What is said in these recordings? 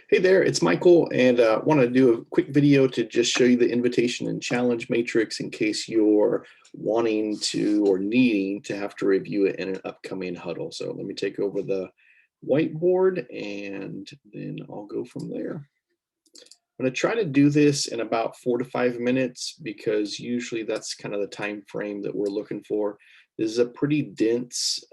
Hey there, it's Michael, and want to do a quick video to just show you the invitation and challenge matrix in case you're wanting to or needing to have to review it in an upcoming huddle. So let me take over the whiteboard and then I'll go from there. I'm going to try to do this in about 4 to 5 minutes because usually that's kind of the time frame that we're looking for. This is a pretty dense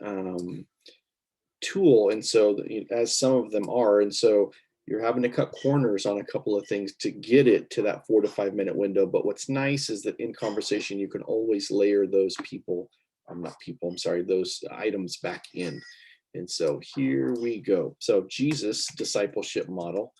tool, and so as some of them are, and so you're having to cut corners on a couple of things to get it to that 4 to 5 minute window. But what's nice is that in conversation you can always layer those people, not people, I'm sorry, those items back in. And so here we go. So Jesus discipleship model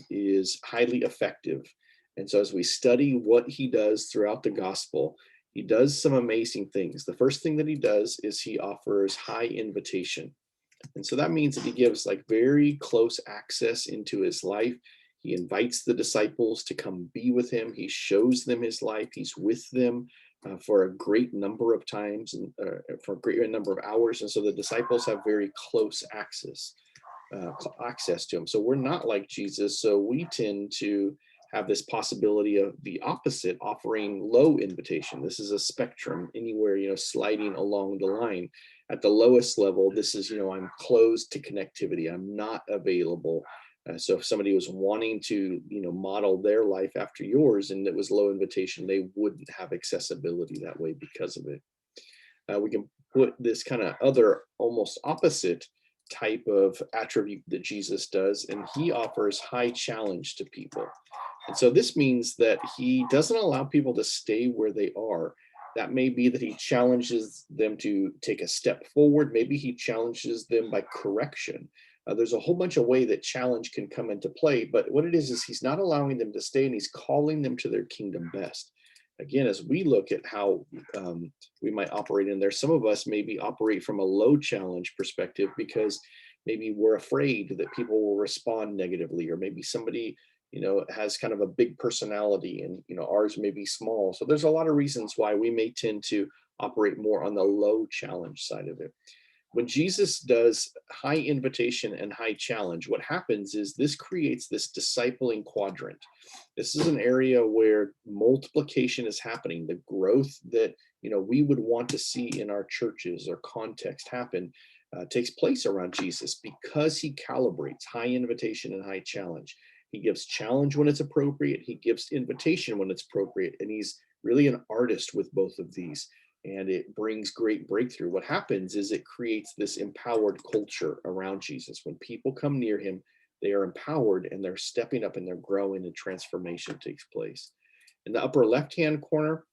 is highly effective. And so as we study what he does throughout the gospel, he does some amazing things. The first thing that he does is he offers high invitation. And so that means that he gives like very close access into his life. He invites the disciples to come be with him. He shows them his life. He's with them for a great number of times and for a great number of hours. And so the disciples have very close access to him. So we're not like Jesus. So we tend to have this possibility of the opposite, offering low invitation. This is a spectrum, anywhere, sliding along the line. At the lowest level, this is, I'm closed to connectivity. I'm not available. So if somebody was wanting to, model their life after yours and it was low invitation, they wouldn't have accessibility that way because of it. We can put this kind of other almost opposite type of attribute that Jesus does, and he offers high challenge to people. And so this means that he doesn't allow people to stay where they are. That may be that he challenges them to take a step forward. Maybe he challenges them by correction. There's a whole bunch of way that challenge can come into play, but what it is he's not allowing them to stay, and he's calling them to their kingdom best. Again, as we look at how we might operate in there, some of us maybe operate from a low challenge perspective because maybe we're afraid that people will respond negatively, or maybe somebody has kind of a big personality and ours may be small. So there's a lot of reasons why we may tend to operate more on the low challenge side of it. When Jesus does high invitation and high challenge, what happens is this creates this discipling quadrant. This is an area where multiplication is happening. The growth that we would want to see in our churches or context happen takes place around Jesus because he calibrates high invitation and high challenge. He gives challenge when it's appropriate. He gives invitation when it's appropriate. And he's really an artist with both of these. And it brings great breakthrough. What happens is it creates this empowered culture around Jesus. When people come near him, they are empowered and they're stepping up and they're growing and transformation takes place. In the upper left-hand corner,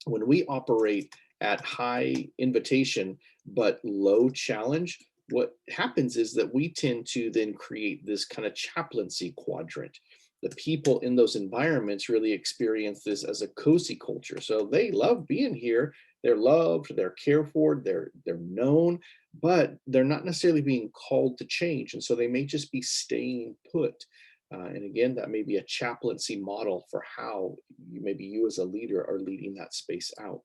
when we operate at high invitation but low challenge, what happens is that we tend to then create this kind of chaplaincy quadrant. The people in those environments really experience this as a cozy culture. So they love being here. They're loved, they're cared for, they're known, but they're not necessarily being called to change. And so they may just be staying put. And again, that may be a chaplaincy model for how maybe you as a leader are leading that space out.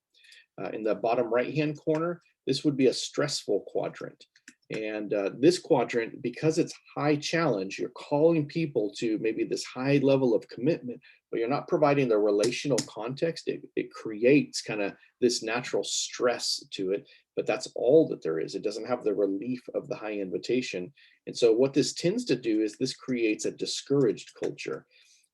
In the bottom right-hand corner, this would be a stressful quadrant. And this quadrant, because it's high challenge, you're calling people to maybe this high level of commitment, but you're not providing the relational context. It creates kind of this natural stress to it, but that's all that there is. It doesn't have the relief of the high invitation. And so what this tends to do is this creates a discouraged culture.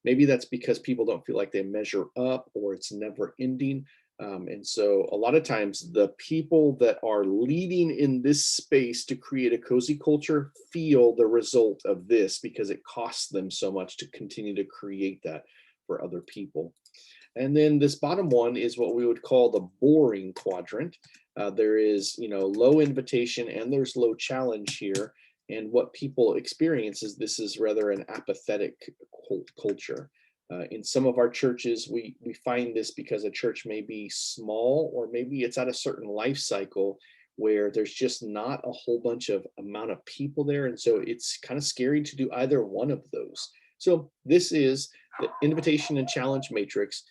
Maybe that's because people don't feel like they measure up, or it's never ending. And so a lot of times the people that are leading in this space to create a cozy culture feel the result of this because it costs them so much to continue to create that for other people. And then this bottom one is what we would call the boring quadrant. There is, low invitation and there's low challenge here. And what people experience is this is rather an apathetic culture. In some of our churches, we find this because a church may be small, or maybe it's at a certain life cycle where there's just not a whole bunch of amount of people there. And so it's kind of scary to do either one of those. So this is the invitation and challenge matrix.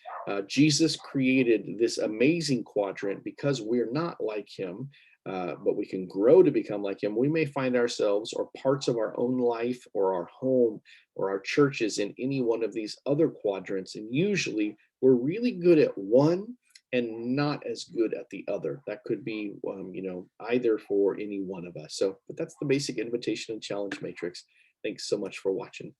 Jesus created this amazing quadrant because we're not like him. but we can grow to become like him. We may find ourselves or parts of our own life or our home or our churches in any one of these other quadrants. And usually we're really good at one and not as good at the other. That could be, either for any one of us. So, but that's the basic invitation and challenge matrix. Thanks so much for watching.